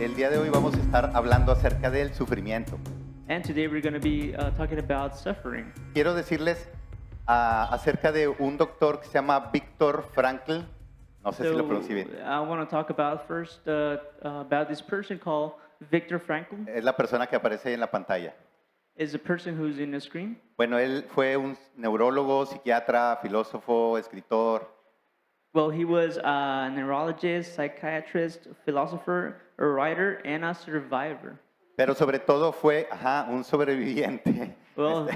el día de hoy vamos a estar hablando acerca del sufrimiento. And today we're going to be talking about suffering. Quiero decirles acerca de un doctor que se llama Viktor Frankl. No sé si lo pronuncié bien. I want to talk about first about this person called Viktor Frankl. Es la persona que aparece ahí en la pantalla. Is a person who's in the screen. Bueno, él fue un neurólogo, psiquiatra, filósofo, escritor. Well, he was a neurologist, psychiatrist, philosopher, a writer, and a survivor. Pero sobre todo fue un sobreviviente. Well,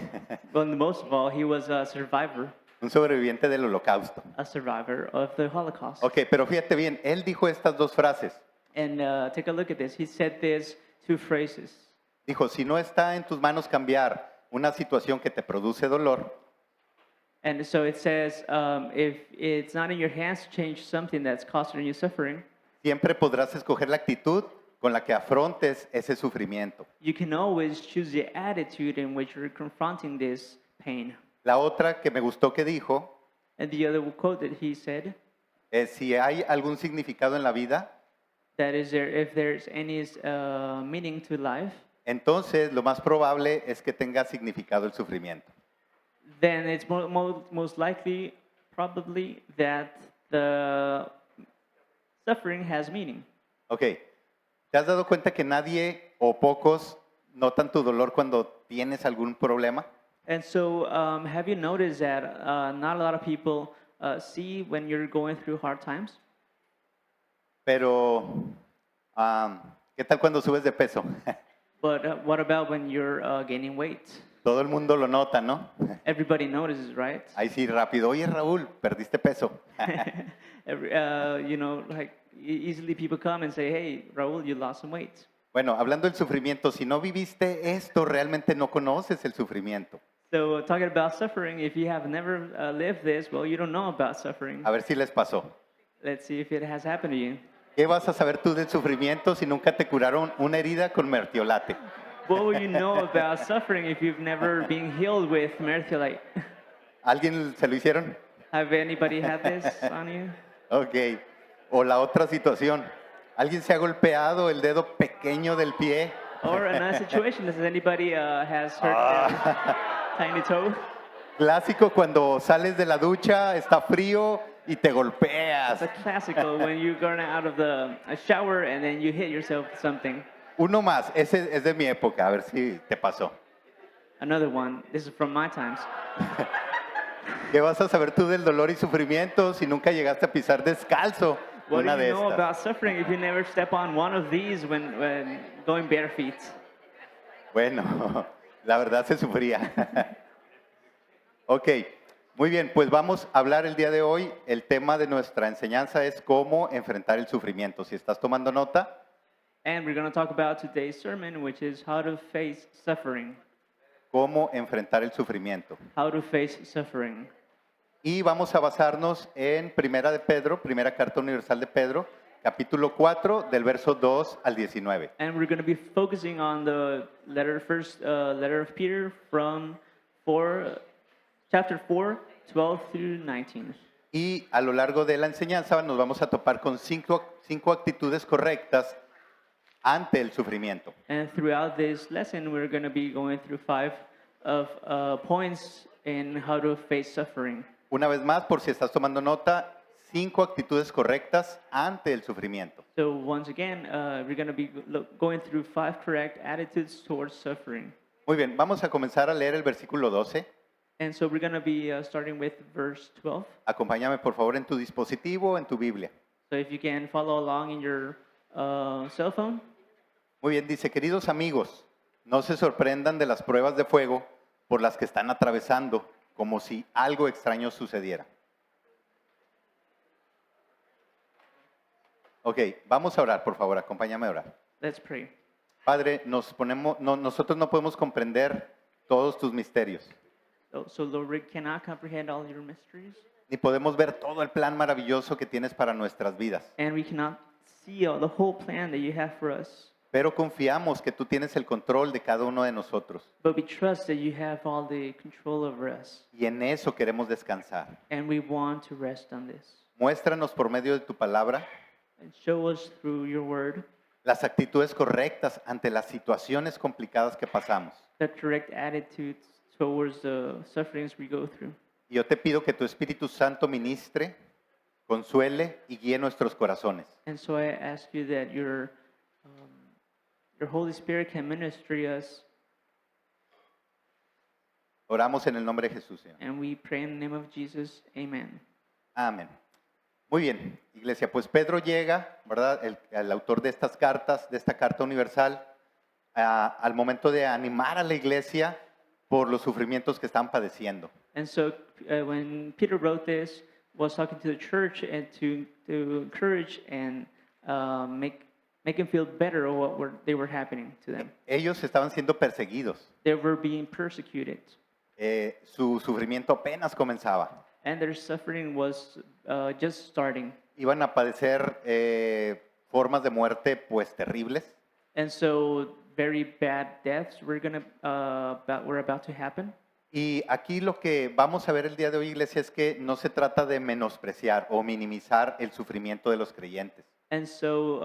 most of all, he was a survivor, Un sobreviviente del holocausto. a survivor of the Holocaust. Ok, pero fíjate bien, él dijo estas dos frases. And take a look at this. He said these two phrases. Dijo, si no está en tus manos cambiar una situación que te produce dolor, And so it says, if it's not in your hands to change something that's causing you suffering, siempre podrás escoger la actitud con la que afrontes ese sufrimiento. you can always choose the attitude in which you're confronting this pain. La otra que me gustó que dijo And the other quote that he said, es, si hay algún significado en la vida, that is there, if there's any meaning to life, entonces lo más probable es que tenga significado el sufrimiento. then it's most likely, probably, that the suffering has meaning. Ok, ¿te has dado cuenta que nadie o pocos notan tu dolor cuando tienes algún problema? And so, have you noticed that not a lot of people see when you're going through hard times? Pero, ¿qué tal cuando subes de peso? But what about when you're gaining weight? Todo el mundo lo nota, ¿no? Everybody notices, right? Ahí sí, rápido. Oye, Raúl, perdiste peso. Like easily people come and say, "Hey, Raul, you lost some weight." Bueno, hablando del sufrimiento, si no viviste esto, realmente no conoces el sufrimiento. So talking about suffering, if you have never lived this, well, you don't know about suffering. A ver si les pasó. Let's see if it has happened to you. ¿Qué vas a saber tú del sufrimiento si nunca te curaron una herida con mertiolate? What will you know about suffering if you've never been healed with mertiolate? ¿Alguien se lo hicieron? Have anybody had this on you? Ok. O la otra situación. ¿Alguien se ha golpeado el dedo pequeño del pie? Or another situation, does anybody has hurt their tiny toe? Clásico cuando sales de la ducha, está frío y te golpeas. It's a classical when you're going out of the shower and then you hit yourself with something. Uno más, ese es de mi época, a ver si te pasó. Another one, this is from my times. ¿Qué vas a saber tú del dolor y sufrimiento si nunca llegaste a pisar descalzo What una do de you know estas? about suffering if you never step on one of these when going bare feet? Bueno, la verdad se sufría. Ok, muy bien, pues vamos a hablar el día de hoy. El tema de nuestra enseñanza es cómo enfrentar el sufrimiento. Si estás tomando nota, And we're going to talk about today's sermon, which is how to face suffering. cómo enfrentar el sufrimiento. How to face suffering. Y vamos a basarnos en Primera de Pedro, Primera Carta Universal de Pedro, capítulo 4, del verso 2 al 19. And we're going to be focusing on the first letter of Peter from chapter 4, 12 through 19. Y a lo largo de la enseñanza nos vamos a topar con cinco actitudes correctas ante el sufrimiento. And throughout this lesson, we're going to be going through 5 of points in how to face suffering. Una vez más, por si estás tomando nota, 5 actitudes correctas ante el sufrimiento. So once again, we're going to be going through 5 correct attitudes towards suffering. Muy bien, vamos a comenzar a leer el versículo 12. And so we're going to be starting with verse 12. Acompáñame por favor en tu dispositivo, en tu Biblia. So if you can follow along in your cell phone. Muy bien, dice, queridos amigos, no se sorprendan de las pruebas de fuego por las que están atravesando, como si algo extraño sucediera. Ok, vamos a orar, por favor, acompáñame a orar. Let's pray. Padre, nosotros no podemos comprender todos tus misterios, So Lord, we cannot comprehend all your mysteries, ni podemos ver todo el plan maravilloso que tienes para nuestras vidas, and we cannot see all the whole plan that you have for us. pero confiamos que tú tienes el control de cada uno de nosotros But we trust that you have all the control over us, y en eso queremos descansar. and we want to rest on this. Muéstranos por medio de tu palabra And show us through your word las actitudes correctas ante las situaciones complicadas que pasamos. the correct attitudes towards the sufferings we go through. Y yo te pido que tu Espíritu Santo ministre, consuele y guíe nuestros corazones. And so I ask you that your Holy Spirit can minister us, Oramos en el nombre de Jesús, Señor. and we pray in the name of Jesus. Amen. Amén. Muy bien, iglesia. Pues Pedro llega, ¿verdad? El autor de estas cartas, de esta carta universal, al momento de animar a la iglesia por los sufrimientos que están padeciendo. And so when Peter wrote this, was talking to the church and to encourage and make them feel better of they were happening to them. Ellos estaban siendo perseguidos. They were being persecuted, Su sufrimiento apenas comenzaba. and their suffering was just starting. Iban a padecer formas de muerte pues terribles. And so very bad deaths were about to happen. Y aquí lo que vamos a ver el día de hoy, iglesia, es que no se trata de menospreciar o minimizar el sufrimiento de los creyentes. And so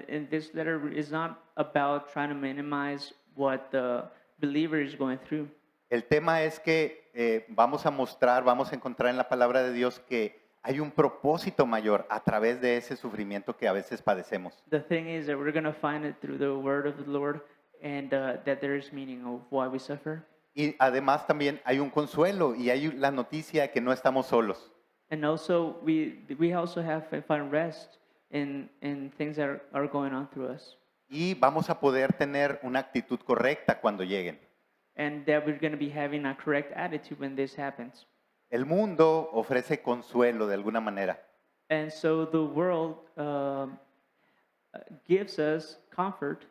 in this letter is not about trying to minimize what the believer is going through. El tema es que vamos a encontrar en la palabra de Dios que hay un propósito mayor a través de ese sufrimiento que a veces padecemos. The thing is that we're going to find it through the word of the Lord, and that there is meaning of why we suffer. Y además también hay un consuelo y hay la noticia de que no estamos solos. And also we also have to find rest in things that are going on through us. Y vamos a poder tener una actitud correcta cuando lleguen. And that we're going to be having a correct attitude when this happens. El mundo ofrece consuelo de alguna manera, And so the world gives us comfort.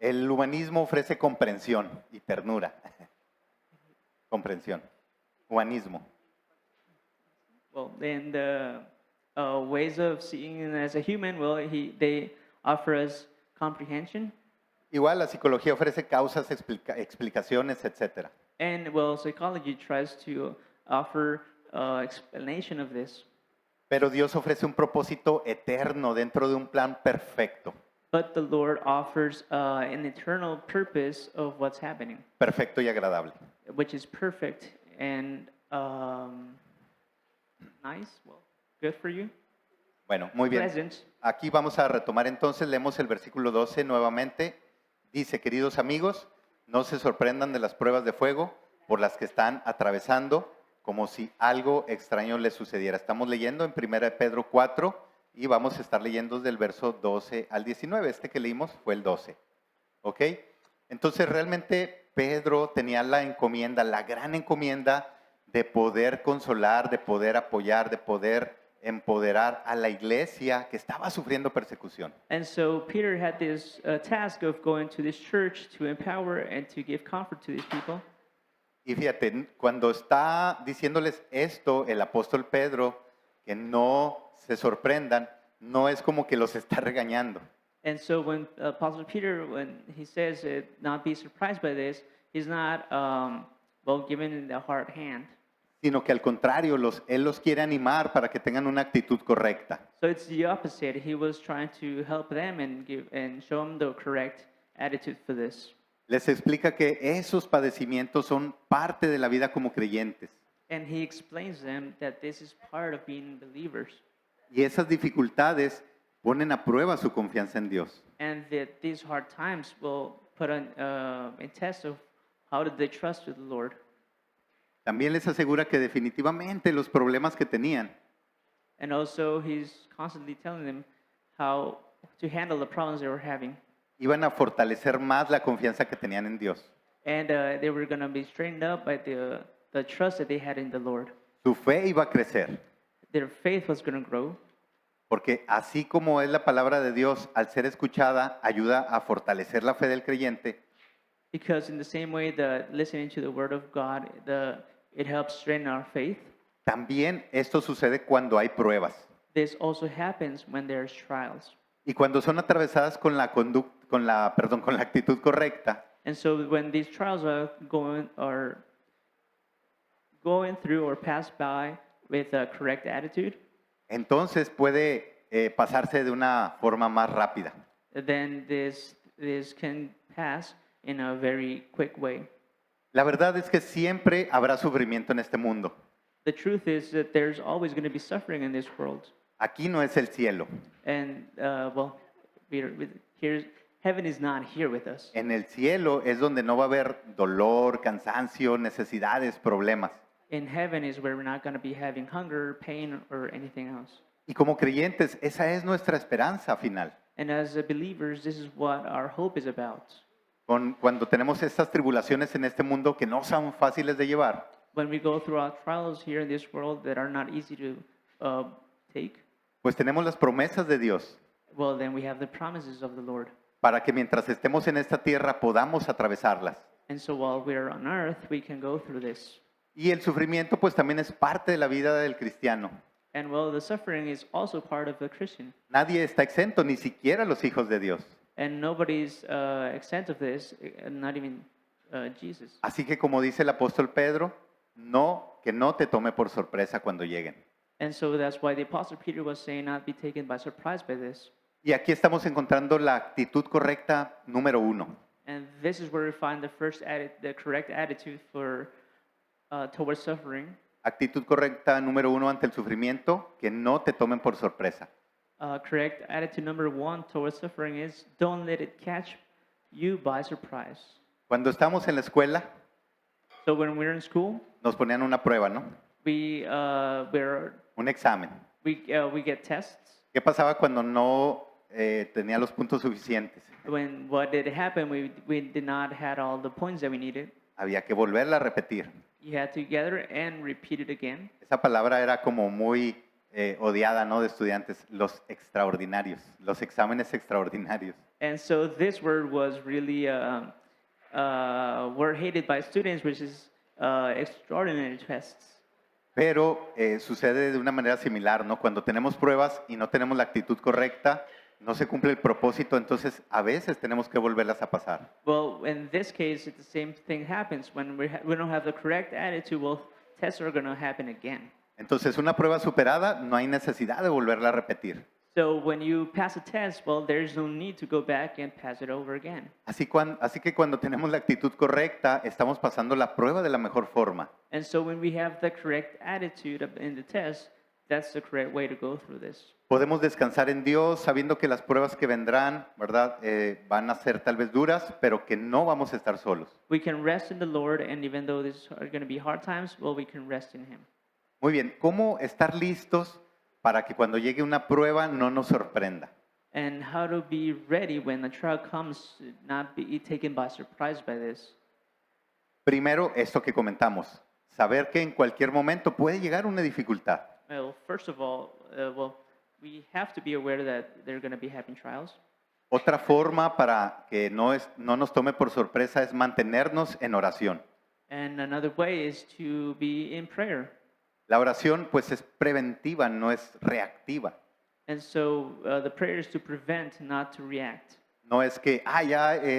el humanismo ofrece comprensión y ternura. Comprensión, humanismo. Well, and the ways of seeing it as a human, well, they offer us comprehension. Igual la psicología ofrece causas, explicaciones, etc. And well, psychology tries to offer explanation of this. Pero Dios ofrece un propósito eterno dentro de un plan perfecto, But the Lord offers an eternal purpose of what's happening, perfecto y agradable. which is perfect and nice, well, good for you, Bueno, muy bien. pleasant. Aquí vamos a retomar entonces, leemos el versículo 12 nuevamente. Dice, queridos amigos, no se sorprendan de las pruebas de fuego por las que están atravesando, como si algo extraño les sucediera. Estamos leyendo en 1 Pedro 4 y vamos a estar leyendo del verso 12 al 19. Este que leímos fue el 12. ¿Ok? Entonces realmente Pedro tenía la encomienda, la gran encomienda de poder consolar, de poder apoyar, de poder empoderar a la iglesia que estaba sufriendo persecución. And so Peter had this task of going to this church to empower and to give comfort to these people. Y fíjate, cuando está diciéndoles esto, el apóstol Pedro, que no se sorprendan, no es como que los está regañando, And so when Apostle Peter, when he says not be surprised by this, he's not, well, given the hard hand. sino que al contrario, él los quiere animar para que tengan una actitud correcta. So it's the opposite. He was trying to help them and show them the correct attitude for this. Les explica que esos padecimientos son parte de la vida como creyentes. And he explains them that this is part of being believers, Y esas dificultades ponen a prueba su confianza en Dios. and that these hard times will put in test of how did they trust with the Lord. También les asegura que definitivamente los problemas que tenían And also he's constantly telling them how to handle the problems they were having. iban a fortalecer más la confianza que tenían en Dios. And they were going to be straightened up by the trust that they had in the Lord. Su fe iba a crecer, Their faith was going to grow. porque así como es la palabra de Dios, al ser escuchada, ayuda a fortalecer la fe del creyente. Because in the same way that listening to the word of God, it helps strengthen our faith. También esto sucede cuando hay pruebas This also happens when there's trials. y cuando son atravesadas con la actitud correcta. And so when these trials are going through or pass by with a correct attitude, Entonces puede pasarse de una forma más rápida. then this can pass in a very quick way. La verdad es que siempre habrá sufrimiento en este mundo. The truth is that there's always going to be suffering in this world. Aquí no es el cielo. And, here's, heaven is not here with us. En el cielo es donde no va a haber dolor, cansancio, necesidades, problemas. In heaven is where we're not going to be having hunger, pain, or anything else. Y como creyentes, esa es nuestra esperanza final. And as believers, this is what our hope is about. Cuando tenemos estas tribulaciones en este mundo que no son fáciles de llevar, When we go through our trials here in this world that are not easy to take, pues tenemos las promesas de Dios well, then we have the promises of the Lord. para que mientras estemos en esta tierra podamos atravesarlas. And so while we're on earth, we can go through this. Y el sufrimiento pues también es parte de la vida del cristiano. And well, the suffering is also part of the Christian. Nadie está exento, ni siquiera los hijos de Dios. And nobody's exent of this, not even Jesus. Así que como dice el apóstol Pedro, que no te tome por sorpresa cuando lleguen. And so that's why the Apostle Peter was saying, not be taken by surprise by this. Y aquí estamos encontrando la actitud correcta número 1. And this is where we find the correct attitude towards suffering. Actitud correcta número 1 ante el sufrimiento, que no te tomen por sorpresa. Correct attitude number 1 towards suffering is don't let it catch you by surprise. Cuando estamos en la escuela, So when we're in school, nos ponían una prueba, ¿no? Un examen. we get tests. ¿Qué pasaba cuando no tenía los puntos suficientes? What did happen? We did not had all the points that we needed. Había que volverla a repetir. You had to gather and repeat it again. Esa palabra era como muy odiada, ¿no? De estudiantes, los extraordinarios, los exámenes extraordinarios. And so this word was really word hated by students, which is extraordinary tests. Pero sucede de una manera similar, ¿no? Cuando tenemos pruebas y no tenemos la actitud correcta, no se cumple el propósito, entonces a veces tenemos que volverlas a pasar. Well, in this case, the same thing happens. When we don't have the correct attitude, well, tests are going to happen again. Entonces, una prueba superada, no hay necesidad de volverla a repetir. So when you pass a test, well, there's no need to go back and pass it over again. Así que cuando tenemos la actitud correcta, estamos pasando la prueba de la mejor forma. And so when we have the correct attitude in the test, that's the correct way to go through this. Podemos descansar en Dios sabiendo que las pruebas que vendrán, ¿verdad? Van a ser tal vez duras, pero que no vamos a estar solos. We can rest in the Lord, and even though these are going to be hard times, well, we can rest in Him. Muy bien, ¿cómo estar listos para que cuando llegue una prueba no nos sorprenda? And how to be ready when the trial comes, not be taken by surprise by this. Primero, esto que comentamos, saber que en cualquier momento puede llegar una dificultad. Well, first of all, we have to be aware that there are going to be having trials. Otra forma para que no nos tome por sorpresa es mantenernos en oración. And another way is to be in prayer. La oración pues es preventiva, no es reactiva. And so the prayer is to prevent, not to react. No es que,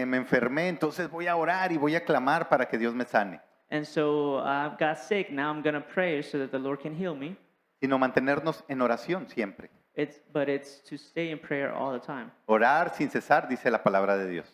me enfermé, entonces voy a orar y voy a clamar para que Dios me sane. And so I got sick, now I'm going to pray so that the Lord can heal me. Sino mantenernos en oración siempre. But it's to stay in prayer all the time. Orar sin cesar, dice la palabra de Dios.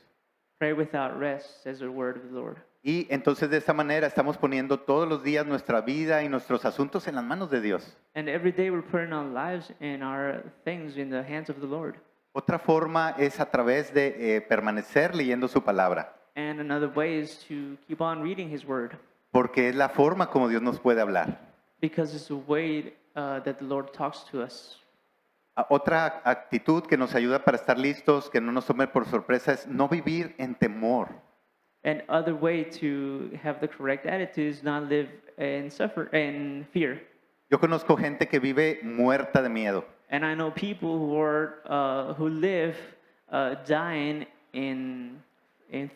Pray without rest, says the word of the Lord. Y entonces de esta manera estamos poniendo todos los días nuestra vida y nuestros asuntos en las manos de Dios. And every day we're putting our lives and our things in the hands of the Lord. Otra forma es a través de permanecer leyendo su palabra, And another way is to keep on reading His word, porque es la forma como Dios nos puede hablar. because it's the way that the Lord talks to us. Otra actitud que nos ayuda para estar listos, que no nos tome por sorpresa, es no vivir en temor. And other way to have the correct attitude is not live and suffer in fear. Yo conozco gente que vive muerta de miedo. And I know people who live dying in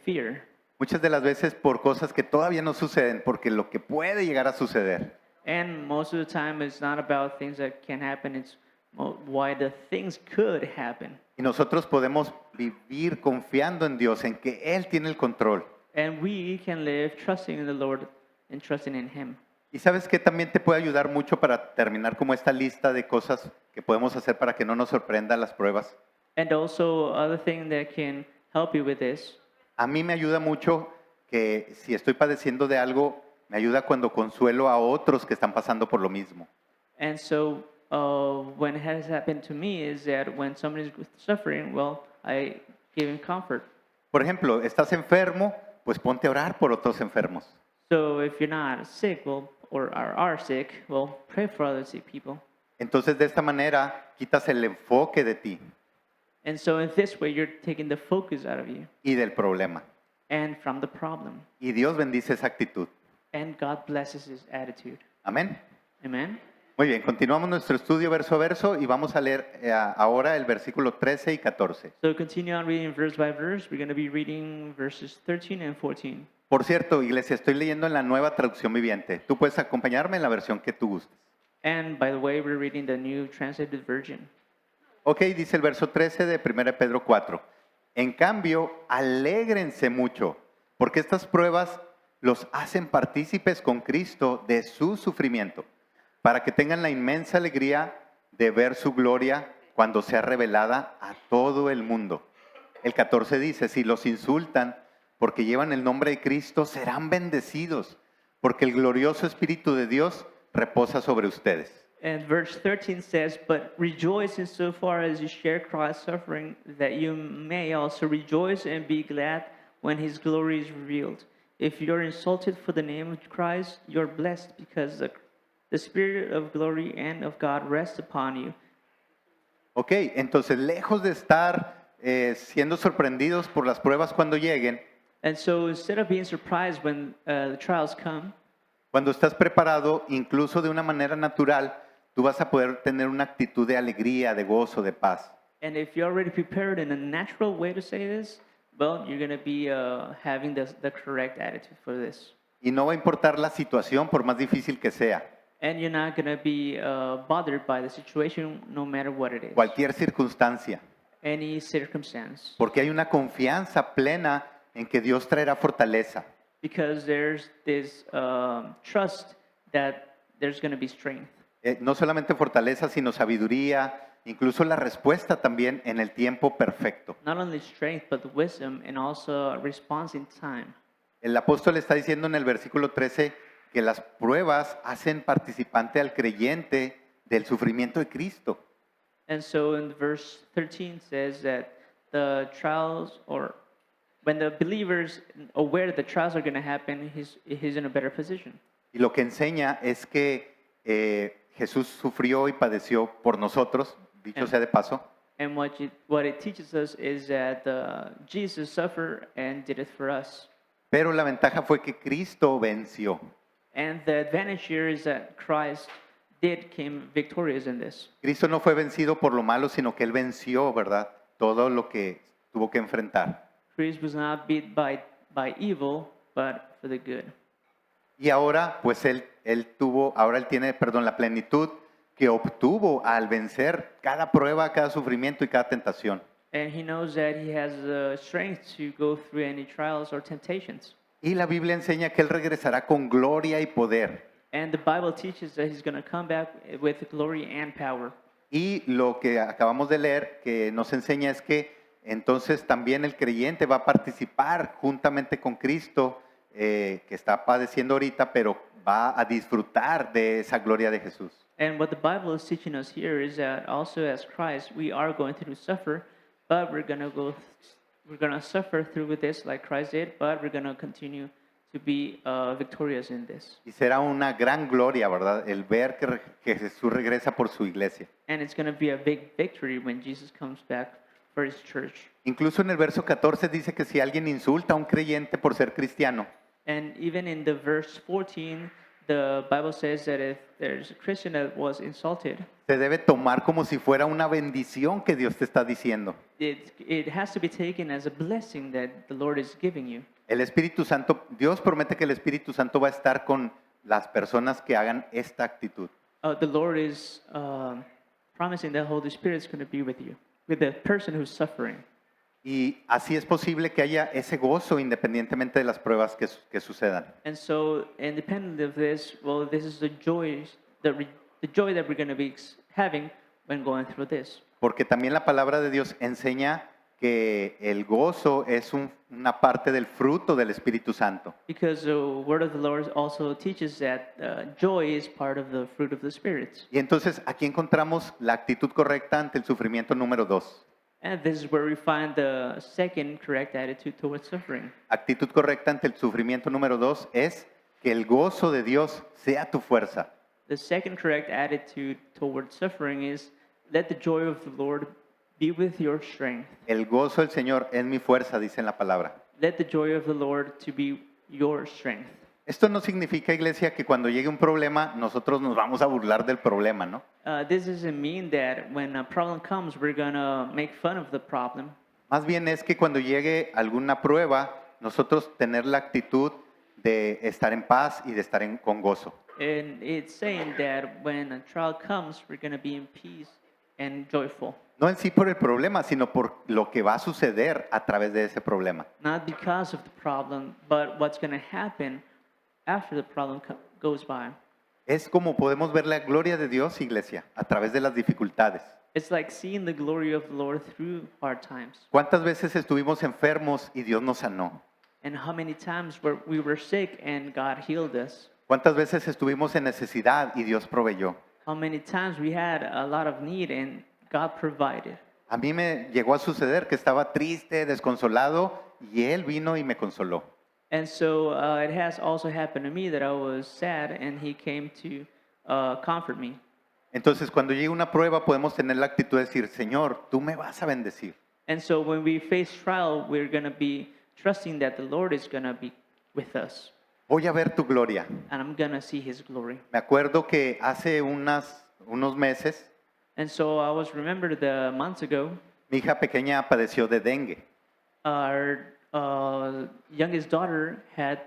fear. Muchas de las veces por cosas que todavía no suceden, porque lo que puede llegar a suceder. And most of the time it's not about things that can happen, it's why the things could happen. Y nosotros podemos vivir confiando en Dios, en que Él tiene el control. And we can live trusting in the Lord and trusting in Him. Y sabes que también te puede ayudar mucho para terminar como esta lista de cosas que podemos hacer para que no nos sorprendan las pruebas. And also, other thing that can help you with this, A mí me ayuda mucho que si estoy padeciendo de algo, me ayuda cuando consuelo a otros que están pasando por lo mismo. and so when it has happened to me is that when somebody is suffering, well, I give him comfort. Por ejemplo, estás enfermo, pues ponte a orar por otros enfermos. So if you're not sick, well, or are sick, well, pray for other sick people. Entonces de esta manera quitas el enfoque de ti And so in this way, you're taking the focus out of you y del problema. and from the problem. Y Dios bendice esa actitud. And God blesses his attitude. Amén. Amen. Muy bien, continuamos nuestro estudio verso a verso y vamos a leer ahora el versículo 13 y 14. So continue on reading verse by verse. We're going to be reading verses 13 and 14. Por cierto, iglesia, estoy leyendo en la nueva traducción viviente. Tú puedes acompañarme en la versión que tú gustes. And by the way, we're reading the New Translated Version. Ok, dice el verso 13 de 1 Pedro 4. En cambio, alégrense mucho, porque estas pruebas los hacen partícipes con Cristo de su sufrimiento, para que tengan la inmensa alegría de ver su gloria cuando sea revelada a todo el mundo. El 14 dice, si los insultan porque llevan el nombre de Cristo, serán bendecidos, porque el glorioso Espíritu de Dios reposa sobre ustedes. And verse 13 says, "But rejoice insofar as you share Christ's suffering, that you may also rejoice and be glad when his glory is revealed. If you're insulted for the name of Christ, you're blessed because the Spirit of glory and of God rests upon you." Ok, entonces lejos de estar siendo sorprendidos por las pruebas cuando lleguen, And so instead of being surprised when the trials come, cuando estás preparado, incluso de una manera natural, tú vas a poder tener una actitud de alegría, de gozo, de paz. and if you're already prepared in a natural way to say this, well, you're going to be having the correct attitude for this. Y no va a importar la situación, por más difícil que sea. And you're not going to be bothered by the situation no matter what it is, Cualquier circunstancia. any circumstance, Porque hay una confianza plena en que Dios traerá fortaleza. because there's this trust that there's going to be strength. No solamente fortaleza, sino sabiduría, incluso la respuesta también en el tiempo perfecto. Not only strength, but wisdom and also a response in time. El apóstol está diciendo en el versículo 13 que las pruebas hacen participante al creyente del sufrimiento de Cristo. And so in verse 13 says that the trials, or when the believer's aware that the trials are going to happen, he's in a better position. Y lo que enseña es que Jesús sufrió y padeció por nosotros, dicho sea de paso, And what it teaches us is that Jesus suffered and did it for us. pero la ventaja fue que Cristo venció. And the advantage here is that Christ came victorious in this. Cristo no fue vencido por lo malo, sino que Él venció, ¿verdad? Todo lo que tuvo que enfrentar. Christ was not beat by evil, but for the good. Y ahora, pues ahora él tiene, perdón, la plenitud que obtuvo al vencer cada prueba, cada sufrimiento y cada tentación. And he knows that he has the strength to go through any trials or temptations. Y la Biblia enseña que Él regresará con gloria y poder. And the Bible teaches that he's going to come back with glory and power. Y lo que acabamos de leer que nos enseña es que entonces también el creyente va a participar juntamente con Cristo, que está padeciendo ahorita, pero va a disfrutar de esa gloria de Jesús. And what the Bible is teaching us here is that also as Christ, we are going to suffer, but we're going to suffer through this like Christ did, but we're going to continue to be victorious in this. Y será una gran gloria, ¿verdad? El ver que Jesús regresa por su iglesia. And it's going to be a big victory when Jesus comes back for his church. Incluso en el verso 14 dice que si alguien insulta a un creyente por ser cristiano, And even in the verse 14, the Bible says that if there's a Christian that was insulted, se debe tomar como si fuera una bendición que Dios te está diciendo. it has to be taken as a blessing that the Lord is giving you. El Espíritu Santo, Dios promete que el Espíritu Santo va a estar con las personas que hagan esta actitud. The Lord is promising that Holy Spirit is going to be with you, with the person who's suffering. Y así es posible que haya ese gozo independientemente de las pruebas que sucedan. And so, independent of this, well, this is the joy that we're going to be having when going through this. Porque también la palabra de Dios enseña que el gozo es una parte del fruto del Espíritu Santo. Because the word of the Lord also teaches that joy is part of the fruit of the Spirit. Y entonces aquí encontramos la actitud correcta ante el sufrimiento número 2. And this is where we find the second correct attitude towards suffering. Actitud correcta ante el sufrimiento número 2 es que el gozo de Dios sea tu fuerza. The second correct attitude towards suffering is let the joy of the Lord be with your strength. El gozo del Señor es mi fuerza, dice en la palabra. Let the joy of the Lord to be your strength. Esto no significa, iglesia, que cuando llegue un problema nosotros nos vamos a burlar del problema, ¿no? This doesn't mean that when a problem comes, we're going to make fun of the problem. Más bien es que cuando llegue alguna prueba, nosotros tener la actitud de estar en paz y de estar con gozo. And it's saying that when a trial comes, we're going to be in peace and joyful. No en sí por el problema, sino por lo que va a suceder a través de ese problema. Not because of the problem, but what's going to happen after the problem goes by. Es como podemos ver la gloria de Dios, iglesia, a través de las dificultades. It's like seeing the glory of the Lord through hard times. ¿Cuántas veces estuvimos enfermos y Dios nos sanó? And how many times we were sick and God healed us? ¿Cuántas veces estuvimos en necesidad y Dios proveyó? How many times we had a lot of need and God provided? A mí me llegó a suceder que estaba triste, desconsolado, y Él vino y me consoló. And so it has also happened to me that I was sad and He came to comfort me. Entonces, cuando llegue una prueba, podemos tener la actitud de decir, Señor, tú me vas a bendecir. And so when we face trial, we're going to be trusting that the Lord is going to be with us. Voy a ver tu gloria. And I'm going to see His glory. Me acuerdo que hace unos meses, And so I was remembered months ago, mi hija pequeña padeció de dengue. our youngest daughter had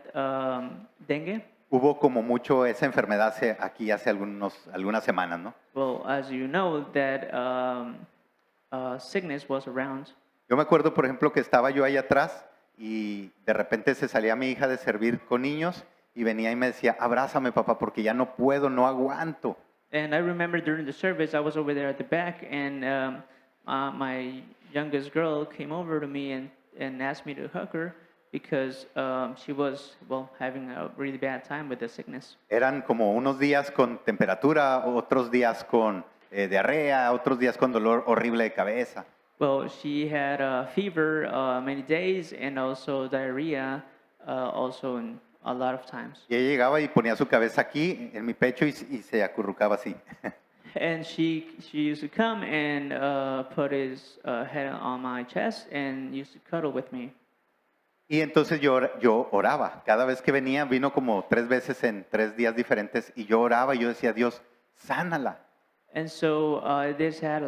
dengue. Hubo como mucho esa enfermedad aquí hace algunas semanas, ¿no? Well, as you know, that sickness was around. Yo me acuerdo, por ejemplo, que estaba yo ahí atrás y de repente se salía mi hija de servir con niños y venía y me decía, abrázame, papá, porque ya no puedo, no aguanto. And I remember during the service, I was over there at the back, and my youngest girl came over to me and asked me to hug her because she was, well, having a really bad time with the sickness. Eran como unos días con temperatura, otros días con diarrea, otros días con dolor horrible de cabeza. Well, she had a fever many days and also diarrhea also in a lot of times. Y ella llegaba y ponía su cabeza aquí en mi pecho y se acurrucaba así. And she used to come and put his head on my chest and used to cuddle with me. Y entonces yo oraba. Cada vez que venía, vino como 3 veces en 3 días diferentes y yo oraba y yo decía, Dios, sánala. And so this had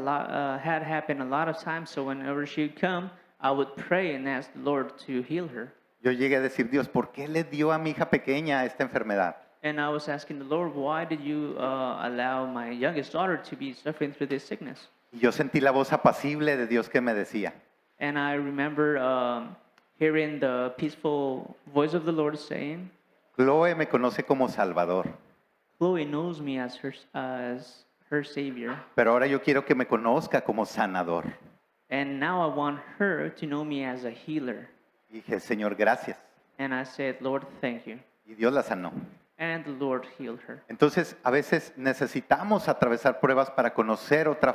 happened a lot of times. So whenever she'd come, I would pray and ask the Lord to heal her. Yo llegué a decir, Dios, ¿por qué le dio a mi hija pequeña esta enfermedad? And I was asking the Lord, why did you allow my youngest daughter to be suffering through this sickness? Y yo sentí la voz apacible de Dios que me decía, And I remember hearing the peaceful voice of the Lord saying, Chloe me conoce como Salvador, Chloe knows me as her Savior. pero ahora yo quiero que me conozca como sanador. And now I want her to know me as a healer. Y dije, Señor, gracias. And I said, Lord, thank you. Y Dios la sanó. And the Lord healed her. Entonces, a veces necesitamos atravesar pruebas para conocer otra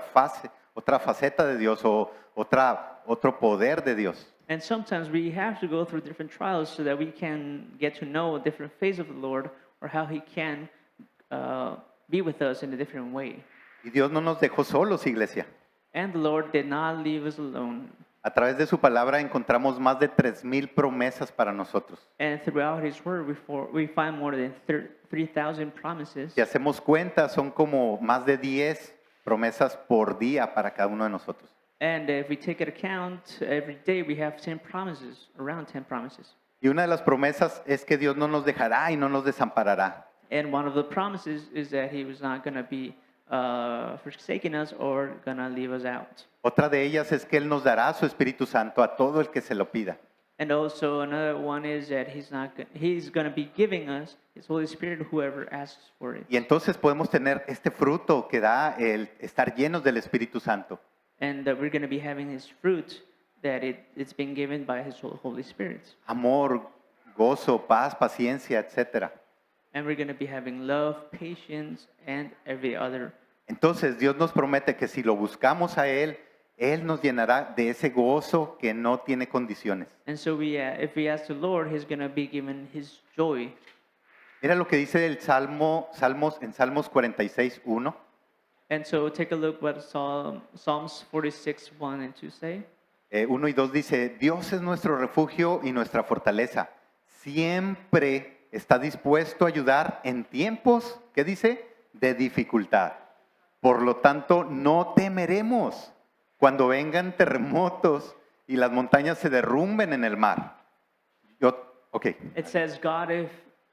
faceta de Dios o otro poder de Dios. And sometimes we have to go through different trials so that we can get to know a different phase of the Lord or how He can be with us in a different way. Y Dios no nos dejó solos, iglesia. And the Lord did not leave us alone. A través de su palabra encontramos más de 3,000 promesas para nosotros. And throughout His Word, we find more than 3,000 promises. Si hacemos cuenta, son como más de 10 promesas por día para cada uno de nosotros. And if we take into account, every day we have 10 promises, around 10 promises. Y una de las promesas es que Dios no nos dejará y no nos desamparará. And one of the promises is that He was not going to be forsaking us or going to leave us out. Otra de ellas es que Él nos dará su Espíritu Santo a todo el que se lo pida. And also another one is that he's going to be giving us his Holy Spirit whoever asks for it. Y entonces podemos tener este fruto que da el estar llenos del Espíritu Santo. And that we're going to be having his fruit that it's been given by his Holy Spirit. Amor, gozo, paz, paciencia, etcétera. And we're going to be having love, patience, and every other. Entonces Dios nos promete que si lo buscamos a Él, Él nos llenará de ese gozo que no tiene condiciones. And so if we ask the Lord, he's going to be given his joy. Mira lo que dice el en Salmos 46:1. And so take a look what Psalms 46, 1 and 2 say. 1 y 2 dice, Dios es nuestro refugio y nuestra fortaleza. Siempre está dispuesto a ayudar en tiempos, ¿qué dice? De dificultad. Por lo tanto, no temeremos cuando vengan terremotos y las montañas se derrumben en el mar. It says, God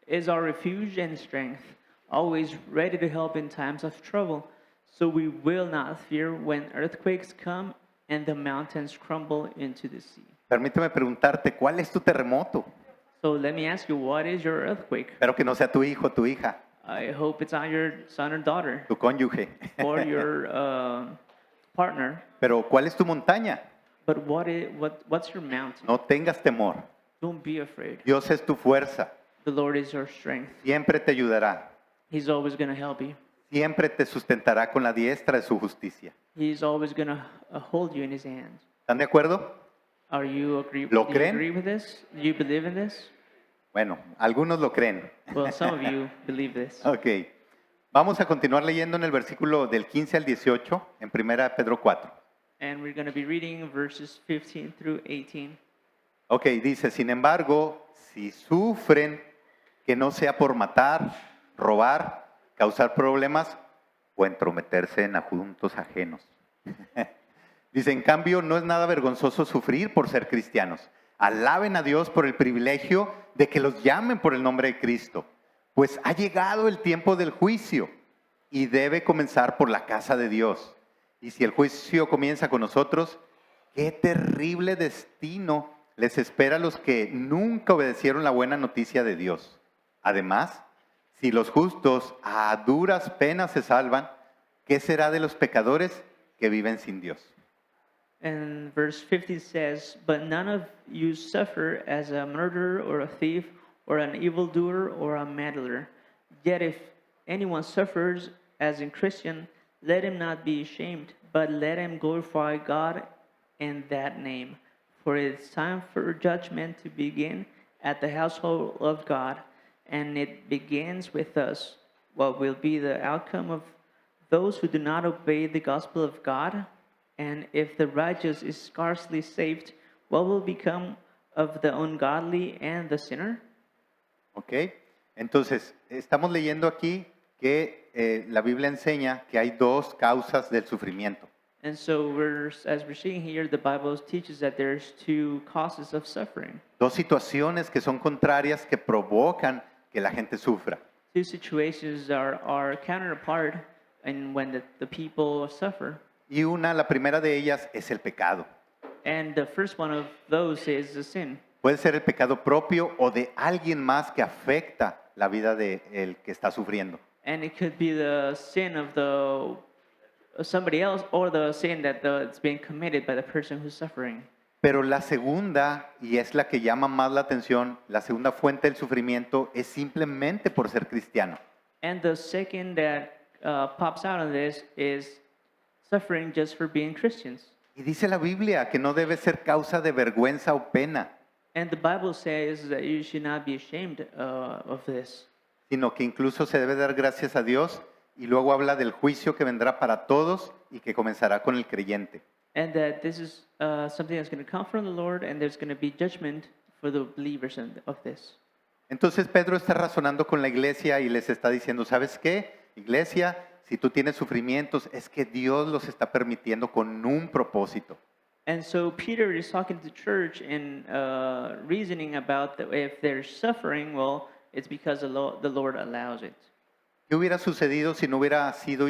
is our refuge and strength, always ready to help in times of trouble. So we will not fear when earthquakes come and the mountains crumble into the sea. Permíteme preguntarte, ¿cuál es tu terremoto? So let me ask you, what is your earthquake? Espero que no sea tu hijo, tu hija, I hope it's not your son or daughter tu cónyuge. or your partner. Pero ¿cuál es tu montaña? But what's your mountain? No tengas temor. Don't be afraid. Dios es tu fuerza. The Lord is your strength. Siempre te ayudará. He's always going to help you. Siempre te sustentará con la diestra de su justicia. He's always going to hold you in his hands. ¿Están de acuerdo? Do you ¿Lo creen? agree with this? Do you believe in this? Bueno, algunos lo creen. Well, some of you believe this. Ok. Vamos a continuar leyendo en el versículo del 15 al 18 en 1 Pedro 4. And we're going to be reading verses 15 through 18. Ok, dice, sin embargo, si sufren, que no sea por matar, robar, causar problemas o entrometerse en asuntos ajenos. Dice, en cambio, no es nada vergonzoso sufrir por ser cristianos. Alaben a Dios por el privilegio de que los llamen por el nombre de Cristo, pues ha llegado el tiempo del juicio y debe comenzar por la casa de Dios. Y si el juicio comienza con nosotros, qué terrible destino les espera a los que nunca obedecieron la buena noticia de Dios. Además, si los justos a duras penas se salvan, ¿qué será de los pecadores que viven sin Dios? And verse 50 says, but none of you suffer as a murderer or a thief or an evildoer or a meddler. Yet if anyone suffers as a Christian, let him not be ashamed, but let him glorify God in that name. For it is time for judgment to begin at the household of God, and it begins with us. What will be the outcome of those who do not obey the gospel of God? And if the righteous is scarcely saved, what will become of the ungodly and the sinner? Ok, entonces estamos leyendo aquí que la Biblia enseña que hay dos causas del sufrimiento. And so as we're seeing here, the Bible teaches that there's two causes of suffering. Dos situaciones que son contrarias que provocan que la gente sufra. Two situations are counterpart in when the people suffer. Y la primera de ellas es el pecado. And the first one of those is the sin. Puede ser el pecado propio o de alguien más que afecta la vida de el que está sufriendo. And it could be the sin of somebody else or the sin that's being committed by the person who's suffering. Pero la segunda, y es la que llama más la atención, la segunda fuente del sufrimiento es simplemente por ser cristiano. And the second that pops out of this is suffering just for being Christians. Y dice la Biblia que no debe ser causa de vergüenza o pena, And the Bible says that you should not be ashamed of this. sino que incluso se debe dar gracias a Dios, y luego habla del juicio que vendrá para todos y que comenzará con el creyente. And that this is something that's going to come from the Lord, and there's going to be judgment for the believers of this. Entonces Pedro está razonando con la iglesia y les está diciendo, ¿sabes qué? Iglesia, si tú tienes sufrimientos, es que Dios los está permitiendo con un propósito. And so Peter is talking to the church and reasoning about if there's suffering, well, it's because the Lord allows it. ¿Qué hubiera sucedido si no hubiera sido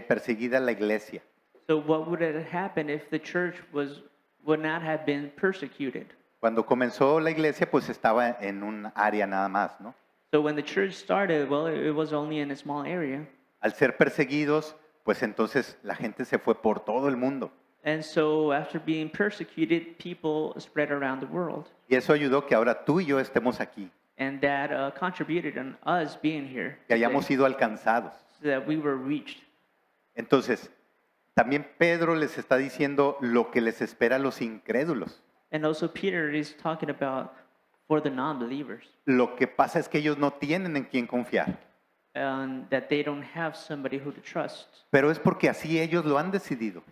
perseguida la iglesia? So what would have happened if the church would not have been persecuted? Cuando comenzó la iglesia, pues estaba en un área nada más, ¿no? So when the church started, well, it was only in a small area. Al ser perseguidos, pues entonces la gente se fue por todo el mundo. And so after being persecuted, people spread around the world. Y eso ayudó que ahora tú y yo estemos aquí, And that contributed on us being here, que today, hayamos sido alcanzados. so that we were reached. Entonces, también Pedro les está diciendo lo que les espera a los incrédulos. And also Peter is talking about for the non-believers, Lo que pasa es que ellos no tienen en quién confiar, and that they don't have somebody who to trust. pero es porque así ellos lo han decidido.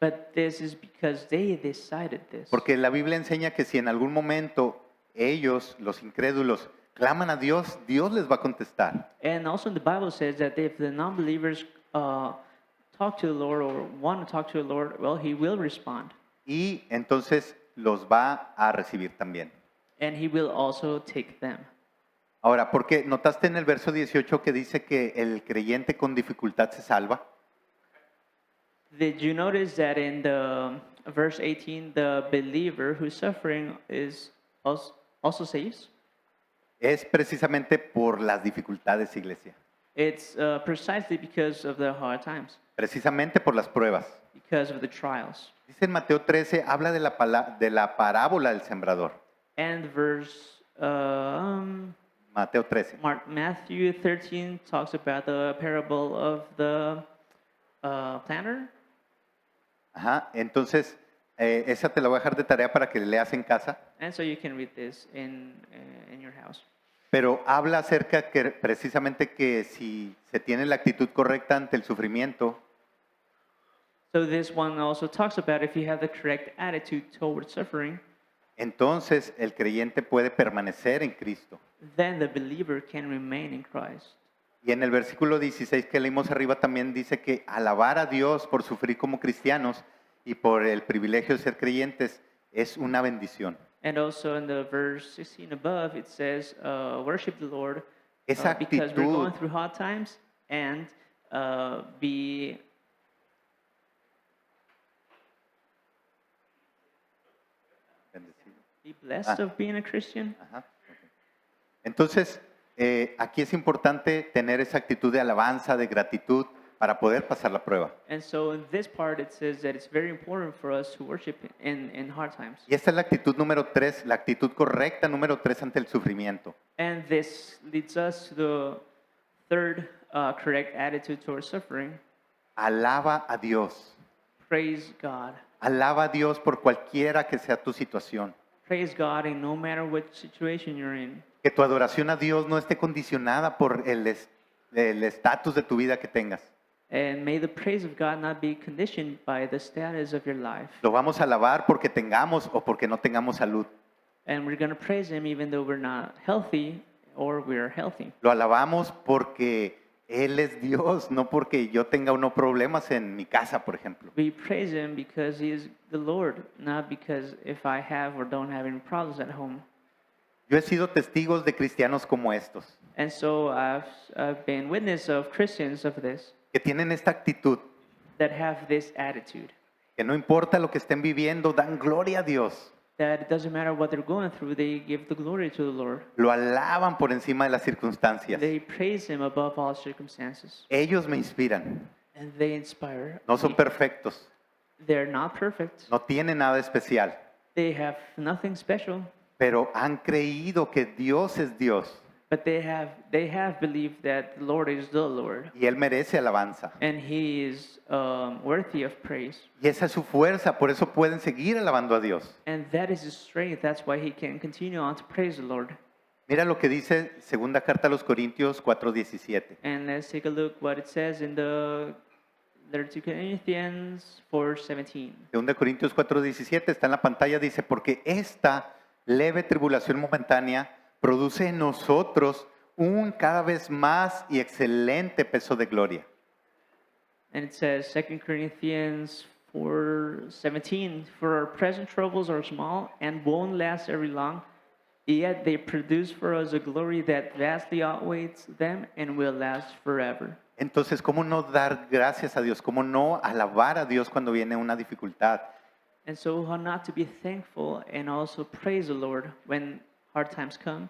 But this is because they decided this. Porque la Biblia enseña que si en algún momento ellos, los incrédulos, claman a Dios, Dios les va a contestar. And also the Bible says that if the non-believers talk to the Lord or want to talk to the Lord, well, He will respond. Y entonces los va a recibir también. And He will also take them. Ahora, porque notaste en el verso 18 que dice que el creyente con dificultad se salva. Did you notice that in the verse 18, the believer who's suffering is also saves? Es precisamente por las dificultades, iglesia. It's precisely because of the hard times, Precisamente por las pruebas. because of the trials. Dice en Mateo 13, habla de de la parábola del sembrador. And verse Mateo 13. Matthew 13 talks about the parable of the planter. Ajá, entonces esa te la voy a dejar de tarea para que leas en casa. And so you can read this in your house. Pero habla acerca que precisamente que si se tiene la actitud correcta ante el sufrimiento, So this one also talks about if you have the correct attitude towards suffering, entonces el creyente puede permanecer en Cristo. then the believer can remain in Christ. Y en el versículo 16 que leímos arriba también dice que alabar a Dios por sufrir como cristianos y por el privilegio de ser creyentes es una bendición. And also in the verse 16 above, it says, worship the Lord Esa because we're going actitud, through hard times and be bendecido. blessed of being a Christian. Ajá, ok. Entonces, aquí es importante tener esa actitud de alabanza, de gratitud, para poder pasar la prueba. And so in this part, it says that it's very important for us to worship in hard times. Y esta es la actitud número 3, la actitud correcta número 3 ante el sufrimiento. And this leads us to the third correct attitude towards suffering. Alaba a Dios. Praise God. Alaba a Dios por cualquiera que sea tu situación. Praise God in no matter what situation you're in. Que tu adoración a Dios no esté condicionada por el estatus de tu vida que tengas. And may the praise of God not be conditioned by the status of your life. Lo vamos a alabar porque tengamos o porque no tengamos salud. And we're going to praise Him even though we're not healthy or we're healthy. Lo alabamos porque Él es Dios, no porque yo tenga unos problemas en mi casa, por ejemplo. We praise Him because He is the Lord, not because if I have or don't have any problems at home. Yo he sido testigos de cristianos como estos, And so I've been witness of Christians of this que tienen esta actitud, that have this attitude. que no importa lo que estén viviendo, dan gloria a Dios. That it doesn't matter what they're going through, they give the glory to the Lord. Lo alaban por encima de las circunstancias. They praise Him above all circumstances. Ellos me inspiran. And they inspire. No son me. perfectos, They're not perfect. no tienen nada especial, They have nothing special. pero han creído que Dios es Dios But they have believed that the Lord is the Lord. y Él merece alabanza. And He is worthy of praise. Y esa es su fuerza, por eso pueden seguir alabando a Dios. And that is His strength. That's why He can continue on to praise the Lord. Mira lo que dice segunda carta a los Corintios 4:17. And let's take a look what it says in the letter to Corinthians 4:17. Segunda Corintios 4:17 está en la pantalla, dice, porque esta leve tribulación momentánea produce en nosotros un cada vez más y excelente peso de gloria. And it says 2 Corinthians 4:17, for our present troubles are small and won't last very long, yet they produce for us a glory that vastly outweighs them and will last forever. Entonces, ¿cómo no dar gracias a Dios? ¿Cómo no alabar a Dios cuando viene una dificultad? And so how not to be thankful and also praise the Lord when hard times come.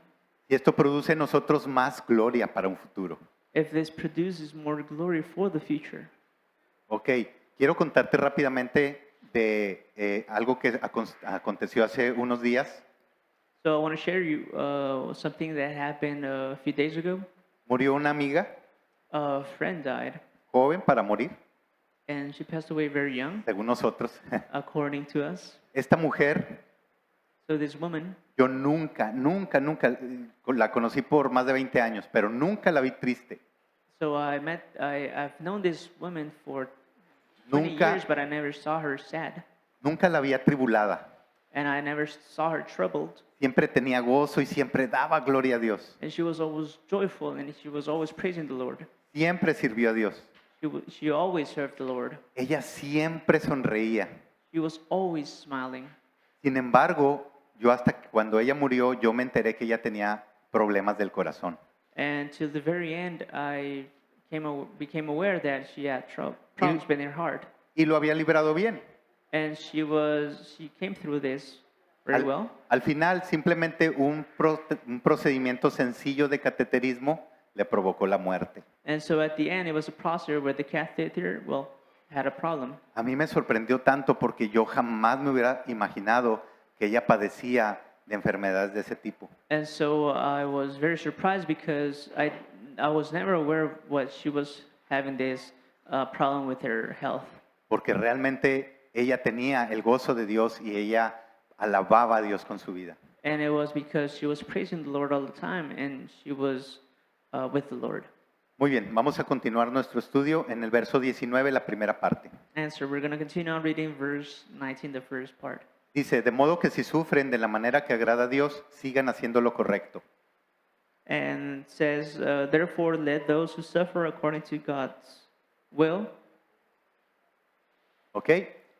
Y esto produce en nosotros más gloria para un futuro. If this produces more glory for the future. Ok, quiero contarte rápidamente de algo que aconteció hace unos días. So I want to share you something that happened a few days ago. Murió una amiga, A friend died, joven para morir, and she passed away very young, según nosotros. according to us. Esta mujer, So this woman, yo nunca la conocí por más de 20 años, pero nunca la vi triste. so I've known this woman for 20 Nunca, years, but I never saw her sad, nunca la vi atribulada. and I never saw her troubled. Siempre tenía gozo y siempre daba gloria a Dios. And she was always joyful, and she was always praising the Lord. Siempre sirvió a Dios. She always served the Lord. Ella siempre sonreía. She was always smiling. Sin embargo, yo hasta que cuando ella murió, yo me enteré que ella tenía problemas del corazón. And till the very end, became aware that she had problems with her heart. Y lo había librado bien. And she came through this very well. Al final, simplemente un procedimiento sencillo de cateterismo le provocó la muerte. And so at the end, it was a procedure where the catheter, had a problem. A mí me sorprendió tanto porque yo jamás me hubiera imaginado que ella padecía de enfermedades de ese tipo. And so I was very surprised because I was never aware of what she was having this problem with her health. Porque realmente ella tenía el gozo de Dios y ella alababa a Dios con su vida. And it was because she was praising the Lord all the time, and she was with the Lord. Muy bien, vamos a continuar nuestro estudio en el verso 19, la primera parte. And so we're going to continue on reading verse 19, the first part. Dice, de modo que si sufren de la manera que agrada a Dios, sigan haciendo lo correcto. And it says, therefore let those who suffer according to God's will. ¿Ok?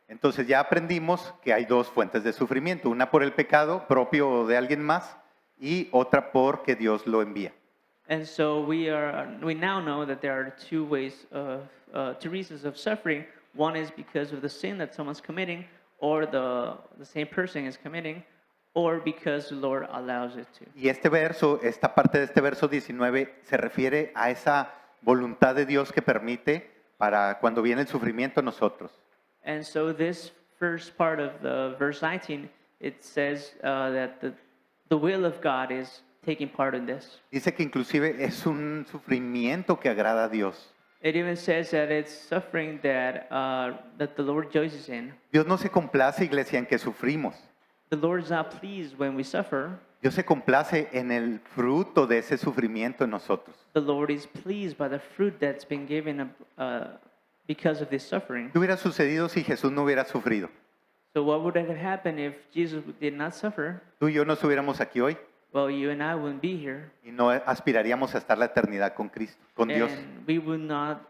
Entonces ya aprendimos que hay dos fuentes de sufrimiento, una por el pecado propio o de alguien más y otra porque Dios lo envía. And so we now know that there are two reasons of suffering. One is because of the sin that someone's committing, or the same person is committing, or because the Lord allows it to. Y esta parte de este verso 19 se refiere a esa voluntad de Dios que permite para cuando viene el sufrimiento a nosotros. And so this first part of the verse 19, it says that the will of God is taking part in this. Dice que inclusive es un sufrimiento que agrada a Dios. It even says that it's suffering that the Lord rejoices in. Dios no se complace, iglesia, en que sufrimos. The Lord is not pleased when we suffer. Dios se complace en el fruto de ese sufrimiento en nosotros. The Lord is pleased by the fruit that's been given because of this suffering. ¿Qué hubiera sucedido si Jesús no hubiera sufrido? So what would have happened if Jesus did not suffer? Tú y yo no estuviéramos aquí hoy Well, you and I wouldn't be here. y no aspiraríamos a estar la eternidad con Cristo, con Dios. And we would not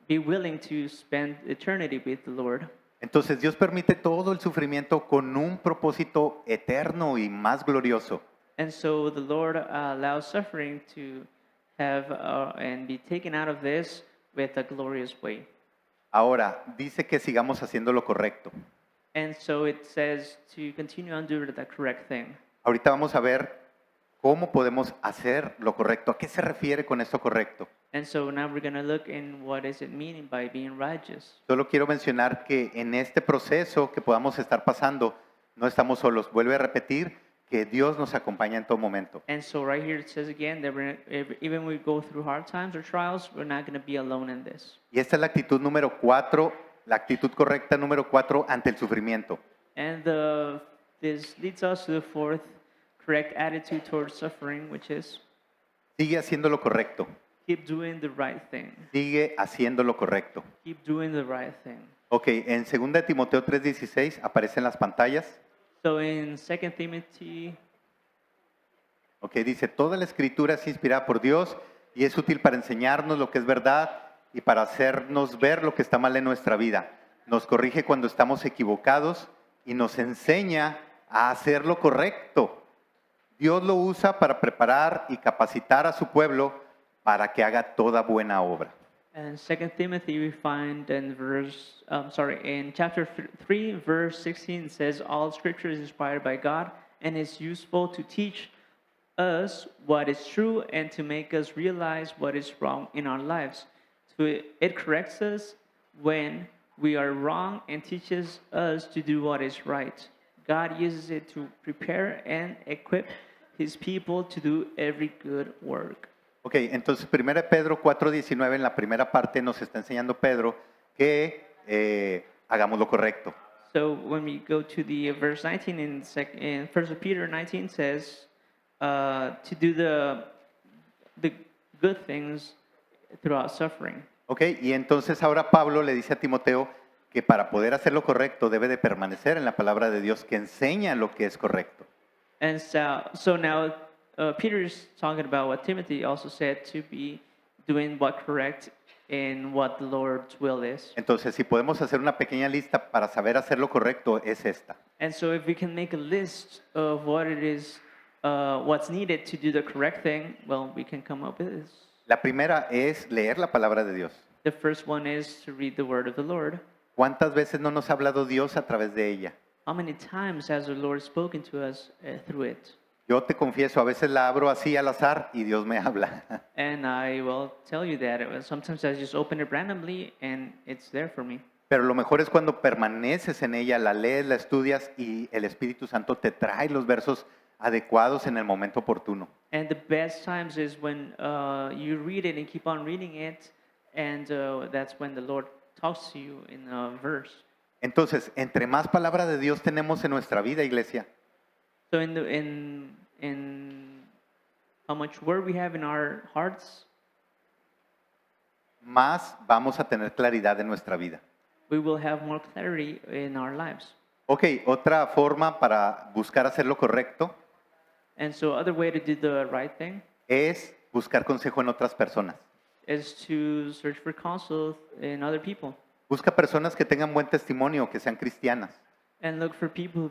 be willing to spend eternity with the Lord. Entonces Dios permite todo el sufrimiento con un propósito eterno y más glorioso. And so the Lord allows suffering to have and be taken out of this with a glorious way. Ahora, dice que sigamos haciendo lo correcto. And so it says to continue on doing the correct thing. Ahorita vamos a ver cómo podemos hacer lo correcto. ¿A qué se refiere con esto correcto? And so now we're going to look in what is it meaning by being righteous. Solo quiero mencionar que en este proceso que podamos estar pasando, no estamos solos. Vuelve a repetir que Dios nos acompaña en todo momento. And so right here it says again that even when we go through hard times or trials, we're not going to be alone in this. Y esta es la actitud número 4, la actitud correcta número 4 ante el sufrimiento. And this leads us to the fourth correct attitude towards suffering, which is Sigue haciendo lo correcto. keep doing the right thing. Sigue haciendo lo correcto. Keep doing the right thing. Ok, en 2 Timoteo 3:16 aparecen las pantallas. So in 2 Timothy, Ok, dice, toda la escritura es inspirada por Dios y es útil para enseñarnos lo que es verdad y para hacernos ver lo que está mal en nuestra vida. Nos corrige cuando estamos equivocados y nos enseña a hacer lo correcto. Dios lo usa para preparar y capacitar a su pueblo para que haga toda buena obra. And Second Timothy, we find in chapter 3, verse 16 says, "All Scripture is inspired by God and is useful to teach us what is true and to make us realize what is wrong in our lives. So it corrects us when we are wrong and teaches us to do what is right. God uses it to prepare and equip His people to do every good work." Ok, entonces 1 Pedro 4:19 en la primera parte nos está enseñando Pedro que hagamos lo correcto. So when we go to the verse 19 in 1 Peter 19 says to do the good things throughout suffering. Ok, y entonces ahora Pablo le dice a Timoteo que para poder hacer lo correcto debe de permanecer en la palabra de Dios que enseña lo que es correcto. And so now Peter is talking about what Timothy also said, to be doing what correct in what the Lord's will is. Entonces, si podemos hacer una pequeña lista para saber hacer lo correcto, es esta. And so if we can make a list of what it is, what's needed to do the correct thing, well, we can come up with this. La primera es leer la palabra de Dios. The first one is to read the word of the Lord. ¿Cuántas veces no nos ha hablado Dios a través de ella? How many times has the Lord spoken to us through it? Yo te confieso, a veces la abro así al azar y Dios me habla. And I will tell you that sometimes I just open it randomly and it's there for me. Pero lo mejor es cuando permaneces en ella, la lees, la estudias y el Espíritu Santo te trae los versos adecuados en el momento oportuno. And the best times is when you read it and keep on reading it, and that's when the Lord talks to you in a verse. Entonces, entre más palabra de Dios tenemos en nuestra vida, iglesia, So in how much word we have in our hearts, más vamos a tener claridad en nuestra vida. we will have more clarity in our lives. Ok, otra forma para buscar hacer lo correcto And so other way to do the right thing es buscar consejo en otras personas. is to search for counsel in other people Busca personas que tengan buen testimonio, que sean cristianas. and look for people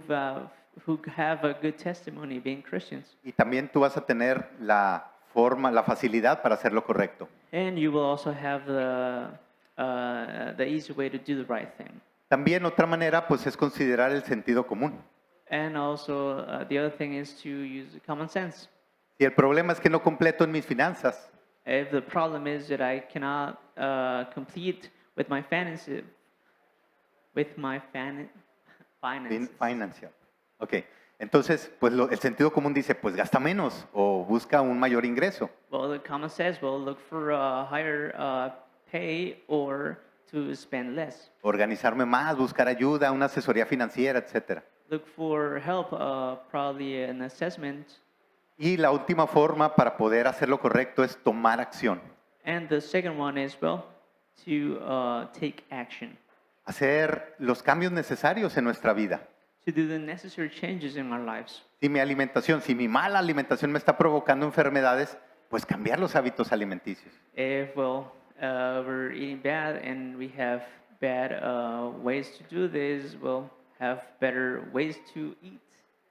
who have a good testimony being Christians. Y también tú vas a tener la forma, la facilidad para hacer lo correcto. And you will also have the easy way to do the right thing. También otra manera pues es considerar el sentido común. And also the other thing is to use common sense. Si el problema es que no completo en mis finanzas, If the problem is that I cannot complete with my finances, finances. financial. Ok, entonces pues el sentido común dice pues gasta menos o busca un mayor ingreso. Well, the common sense will look for a higher pay or to spend less. Organizarme más, buscar ayuda, una asesoría financiera, etcétera. Look for help, probably an assessment. Y la última forma para poder hacer lo correcto es tomar acción. And the second one is, well, to take action, Hacer los cambios necesarios en nuestra vida. to do the necessary changes in our lives. Si mi alimentación, si mi mala alimentación me está provocando enfermedades, pues cambiar los hábitos alimenticios. If, well, we're eating bad and we have bad ways to do this, we'll have better ways to eat.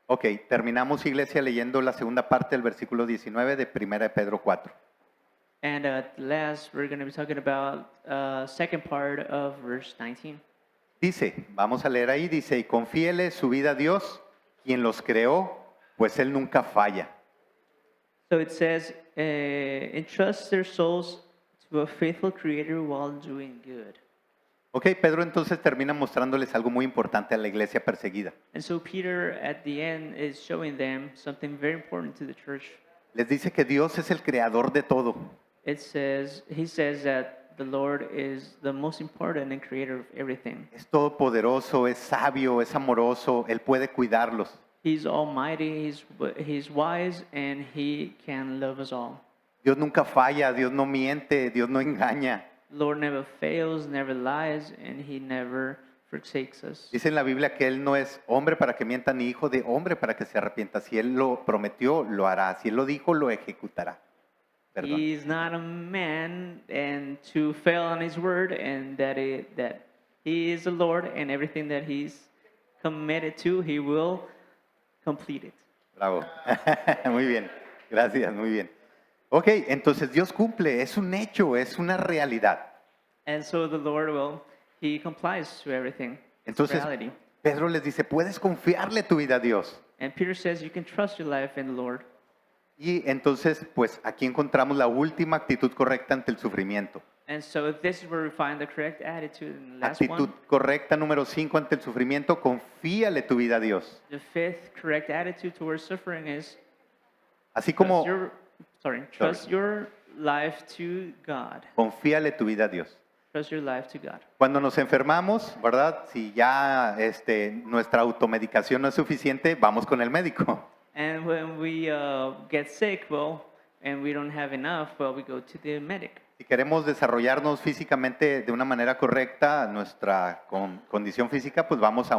Ok, terminamos, iglesia, leyendo la segunda parte del versículo 19 de 1 Pedro 4. And at last, we're going to be talking about second part of verse 19. Dice, vamos a leer ahí, dice, y confíele su vida a Dios, quien los creó, pues Él nunca falla. So it says, entrust their souls to a faithful creator while doing good. Ok, Pedro entonces termina mostrándoles algo muy importante a la iglesia perseguida. And so Peter at the end is showing them something very important to the church. Les dice que Dios es el creador de todo. He says that the Lord is the most important and creator of everything. Es todopoderoso, es sabio, es amoroso, Él puede cuidarlos. He's almighty, he's wise, and he can love us all. Dios nunca falla, Dios no miente, Dios no engaña. Lord never fails, never lies, and he never forsakes us. Dice en la Biblia que Él no es hombre para que mienta ni hijo de hombre para que se arrepienta. Si Él lo prometió, lo hará. Si Él lo dijo, lo ejecutará. Perdón. He's not a man and to fail on his word, and that he is the Lord, and everything that he's committed to, he will complete it. Bravo. Muy bien. Gracias, muy bien. Ok, entonces Dios cumple, es un hecho, es una realidad. And so the Lord, well, he complies to everything. It's Entonces, reality. Pedro les dice, puedes confiarle tu vida a Dios. And Peter says you can trust your life in the Lord. Y entonces, pues aquí encontramos la última actitud correcta ante el sufrimiento. And so this is where we find the correct attitude. And the last Actitud one, correcta número 5 ante el sufrimiento, confíale tu vida a Dios. the fifth correct attitude towards suffering is Así como trust your life to God. confíale tu vida a Dios. Trust your life to God. Cuando nos enfermamos, ¿verdad? Si ya nuestra automedicación no es suficiente, vamos con el médico. And when we get sick, well, and we don't have enough, well, we go to the medic. Si queremos desarrollarnos físicamente de una manera correcta, nuestra condición física, pues vamos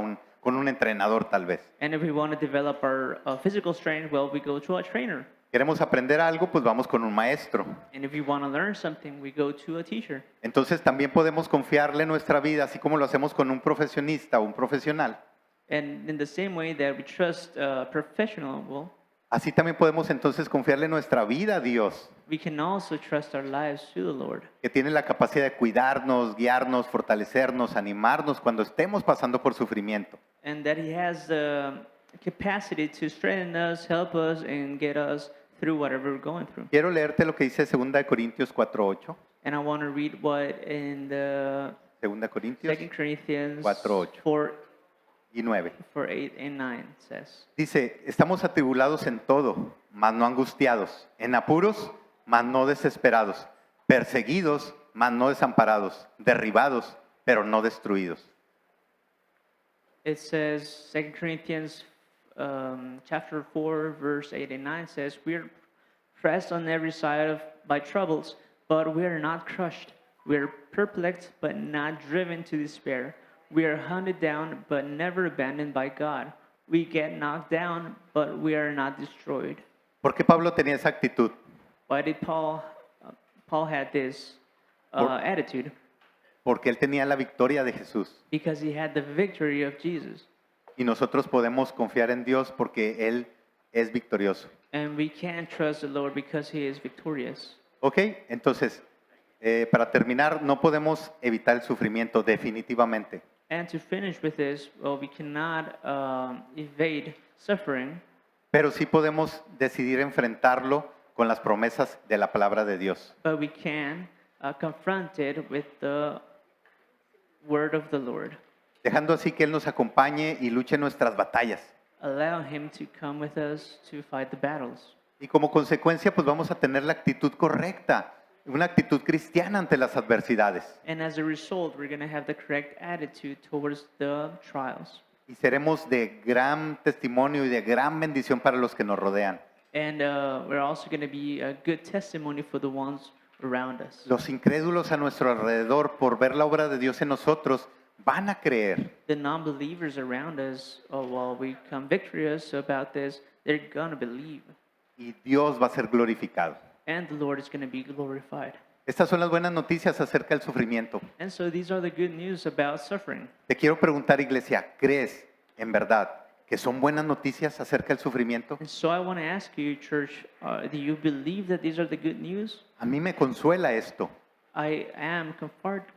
con un entrenador tal vez. And if we want to develop our physical strength, well, we go to a trainer. Queremos aprender algo, pues vamos con un maestro. And if we want to learn something, we go to a teacher. Entonces también podemos confiarle nuestra vida, así como lo hacemos con un profesionista o un profesional. And in the same way that we trust a professional, well, Así también podemos entonces confiarle nuestra vida a Dios, we can also trust our lives to the Lord. que tiene la capacidad de cuidarnos, guiarnos, fortalecernos, animarnos cuando estemos pasando por sufrimiento. And that He has the capacity to strengthen us, help us, and get us through whatever we're going through. Quiero leerte lo que dice 2 Corintios 4:8. And I want to read what in the 2 Corintios 2 Corinthians 4:8. 4:8 y 9. and 9 says. Dice, estamos atribulados en todo, mas no angustiados, en apuros, mas no desesperados, perseguidos, mas no desamparados, derribados, pero no destruidos. It says, 2 Corinthians chapter 4, verse 8 and 9 says, we are pressed on every side by troubles, but we are not crushed. We are perplexed, but not driven to despair. We are hunted down, but never abandoned by God. We get knocked down, but we are not destroyed. ¿Por qué Pablo tenía esa actitud? Why did Paul had this attitude? Porque él tenía la victoria de Jesús. Because he had the victory of Jesus. Y nosotros podemos confiar en Dios porque Él es victorioso. And we can trust the Lord because he is victorious. ¿Ok? Entonces, para terminar, no podemos evitar el sufrimiento definitivamente. And to finish with this, well, we cannot evade suffering, Pero sí podemos decidir enfrentarlo con las promesas de la palabra de Dios. but we can confront it with the word of the Lord. Dejando así que Él nos acompañe y luche nuestras batallas. Allow him to come with us to fight the battles. Y como consecuencia, pues vamos a tener la actitud correcta, una actitud cristiana ante las adversidades. And as a result, we're going to have the correct attitude towards the trials. Y seremos de gran testimonio y de gran bendición para los que nos rodean. And we're also going to be a good testimony for the ones around us. Los incrédulos a nuestro alrededor, por ver la obra de Dios en nosotros, van a creer. The non-believers around us, while we become victorious about this, they're going to believe. Y Dios va a ser glorificado. And the Lord is going to be glorified. Estas son las buenas noticias acerca del sufrimiento. And so these are the good news about suffering. Te quiero preguntar, iglesia, ¿crees en verdad que son buenas noticias acerca del sufrimiento? And so I want to ask you, church, do you believe that these are the good news? A mí me consuela esto, I am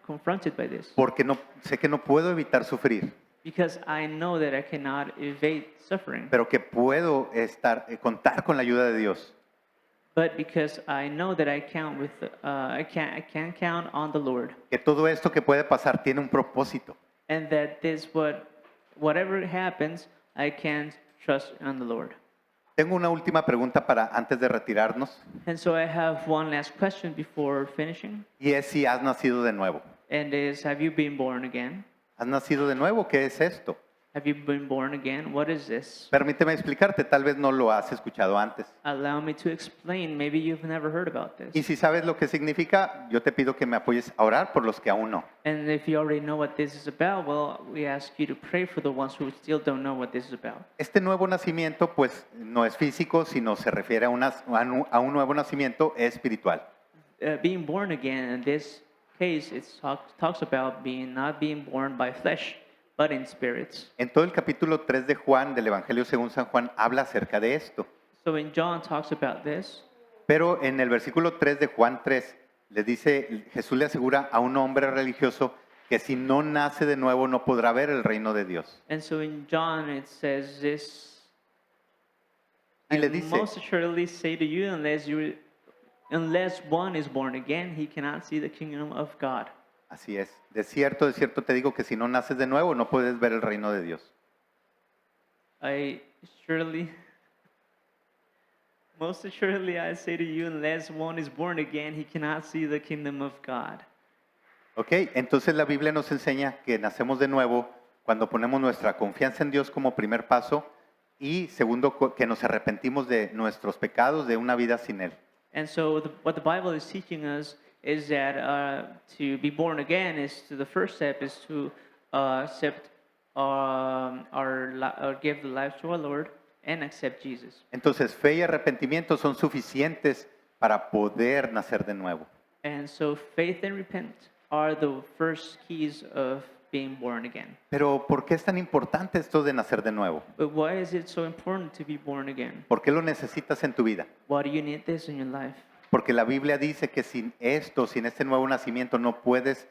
confronted by this porque sé que no puedo evitar sufrir, because I know that I cannot evade suffering, pero que puedo contar con la ayuda de Dios. but because I know that I can count on the Lord, Que todo esto que puede pasar tiene un propósito. and that whatever happens, I can trust on the Lord. Tengo una última pregunta para antes de retirarnos, And so I have one last question before finishing, y es si has nacido de nuevo. and is, have you been born again? ¿Has nacido de nuevo? ¿Qué es esto? Have you been born again? What is this? Permíteme explicarte, tal vez no lo has escuchado antes. Allow me to explain. Maybe you've never heard about Y this. si sabes lo que significa, yo te pido que me apoyes a orar por los que aún no. And if you already know what this is about, well, we ask you to pray for the ones who still don't know what this is about. Este nuevo nacimiento, pues, no es físico, sino se refiere a un nuevo nacimiento espiritual. Being born again, in this case, it talks about not being born by flesh, but in spirits. En todo el capítulo 3 de Juan, del Evangelio según San Juan, habla acerca de esto. So when John talks about this, Pero en el versículo 3 de Juan 3, le dice, Jesús le asegura a un hombre religioso que si no nace de nuevo no podrá ver el reino de Dios. And so in John it says this, Y I le dice, most assuredly say to you, unless one is born again, he cannot see the kingdom of God. así es, de cierto te digo que si no naces de nuevo no puedes ver el reino de Dios. Most assuredly I say to you, unless one is born again, he cannot see the kingdom of God. Ok, entonces la Biblia nos enseña que nacemos de nuevo cuando ponemos nuestra confianza en Dios como primer paso y segundo, que nos arrepentimos de nuestros pecados, de una vida sin Él. And so what the Bible is teaching us is that to be born again the first step is to accept or give the life to our Lord and accept Jesus. Entonces fe y arrepentimiento son suficientes para poder nacer de nuevo. And so faith and repent are the first keys of being born again. Pero ¿por qué es tan importante esto de nacer de nuevo? But why is it so important to be born again? ¿Por qué lo necesitas en tu vida? Why do you need this in your life? Porque la Biblia dice que sin esto, sin este nuevo nacimiento, no puedes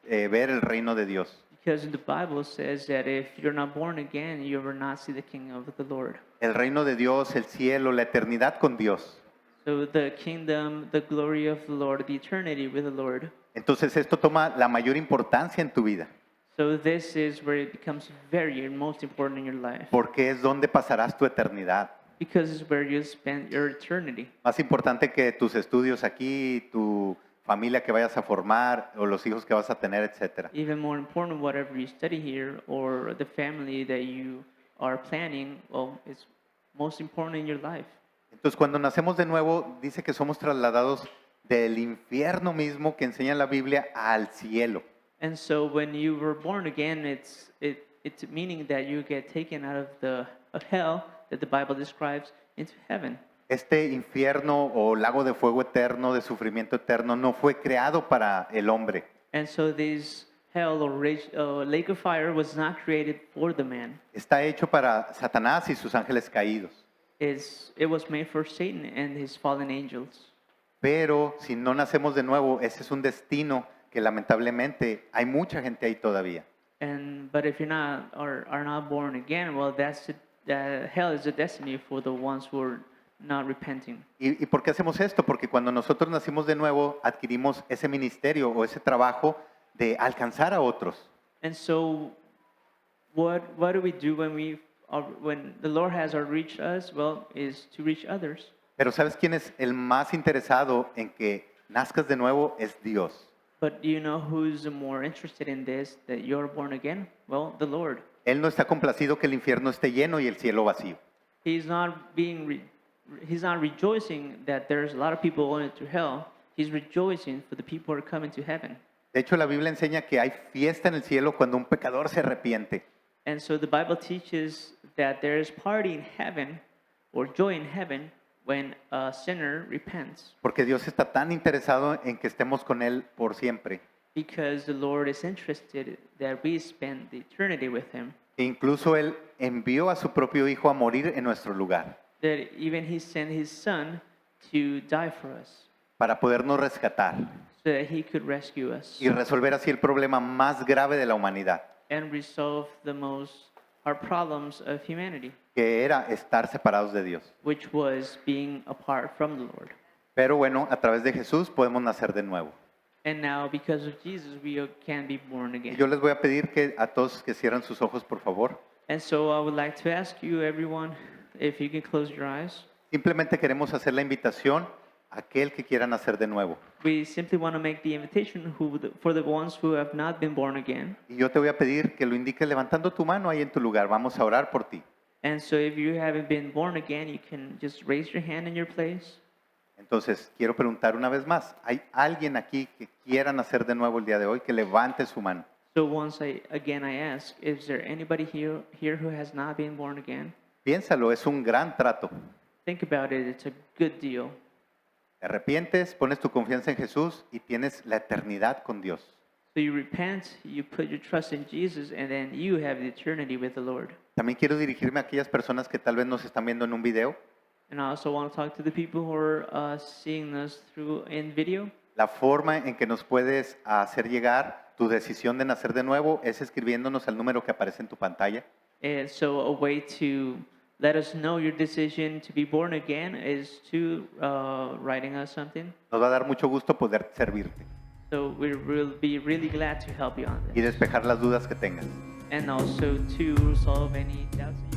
ver el reino de Dios. Because the Bible says that if you're not born again, you will not see the kingdom of the Lord. El reino de Dios, el cielo, la eternidad con Dios. So the kingdom, the glory of the Lord, the eternity with the Lord. Entonces esto toma la mayor importancia en tu vida, So this is where it becomes very most important in your life. porque es donde pasarás tu eternidad. Because it's where you spend your eternity. Más importante que tus estudios aquí, tu familia que vayas a formar o los hijos que vas a tener, etcétera. Even more important, whatever you study here or the family that you are planning, well, it's most important in your life. Entonces cuando nacemos de nuevo, dice que somos trasladados del infierno mismo que enseña la Biblia al cielo. And so when you were born again, it's meaning that you get taken out of hell that the Bible describes into heaven. Este infierno o lago de fuego eterno, de sufrimiento eterno, no fue creado para el hombre. And so this hell or lake of fire was not created for the man. Está hecho para Satanás y sus ángeles caídos. It was made for Satan and his fallen angels. Pero si no nacemos de nuevo, ese es un destino que lamentablemente hay mucha gente ahí todavía. But if you're not are not born again, well, hell is the destiny for the ones who are not repenting. ¿Y por qué hacemos esto? Porque cuando nosotros nacimos de nuevo, adquirimos ese ministerio o ese trabajo de alcanzar a otros. And so, what do we do when the Lord has reached us? Well, is to reach others. Pero ¿sabes quién es el más interesado en que nazcas de nuevo? Es Dios. But do you know who's more interested in this, that you're born again? Well, the Lord. Él no está complacido que el infierno esté lleno y el cielo vacío. He's not rejoicing that there's a lot of people going to hell. He's rejoicing for the people who are coming to heaven. De hecho, la Biblia enseña que hay fiesta en el cielo cuando un pecador se arrepiente. And so the Bible teaches that there is party in heaven or joy in heaven when a sinner repents. Porque Dios está tan interesado en que estemos con Él por siempre. Because the Lord is interested that we spend the eternity with Him. E incluso Él envió a su propio Hijo a morir en nuestro lugar That even He sent His Son to die for us para podernos rescatar so that He could rescue us y resolver así el problema más grave de la humanidad, and resolve our problems of humanity, que era estar separados de Dios. which was being apart from the Lord. Pero bueno, a través de Jesús podemos nacer de nuevo. And now, because of Jesus, we can be born Y again. yo les voy a pedir que a todos que cierren sus ojos, por favor. And so I would like to ask you, everyone, if you can close your eyes. Simplemente queremos hacer la invitación a aquel que quiera nacer de nuevo. We simply want to make the invitation for the ones who have not been born again. Y yo te voy a pedir que lo indiques levantando tu mano ahí en tu lugar. Vamos a orar por ti. And so if you haven't been born again, you can just raise your hand in your place. Entonces, quiero preguntar una vez más. ¿Hay alguien aquí que quiera nacer de nuevo el día de hoy? Que levante su mano. So again I ask, is there anybody here who has not been born again? Piénsalo, es un gran trato. Think about it, it's a good deal. Te arrepientes, pones tu confianza en Jesús y tienes la eternidad con Dios. So you repent, you put your trust in Jesus, and then you have the eternity with the Lord. También quiero dirigirme a aquellas personas que tal vez nos están viendo en un video And I also want to talk to the people who are seeing us in video. La forma en que nos puedes hacer llegar tu decisión de nacer de nuevo es escribiéndonos al número que aparece en tu pantalla. And so a way to let us know your decision to be born again is to writing us something. Nos va a dar mucho gusto poder servirte So we will be really glad to help you on y this. despejar las dudas que tengas. And also to resolve any doubts.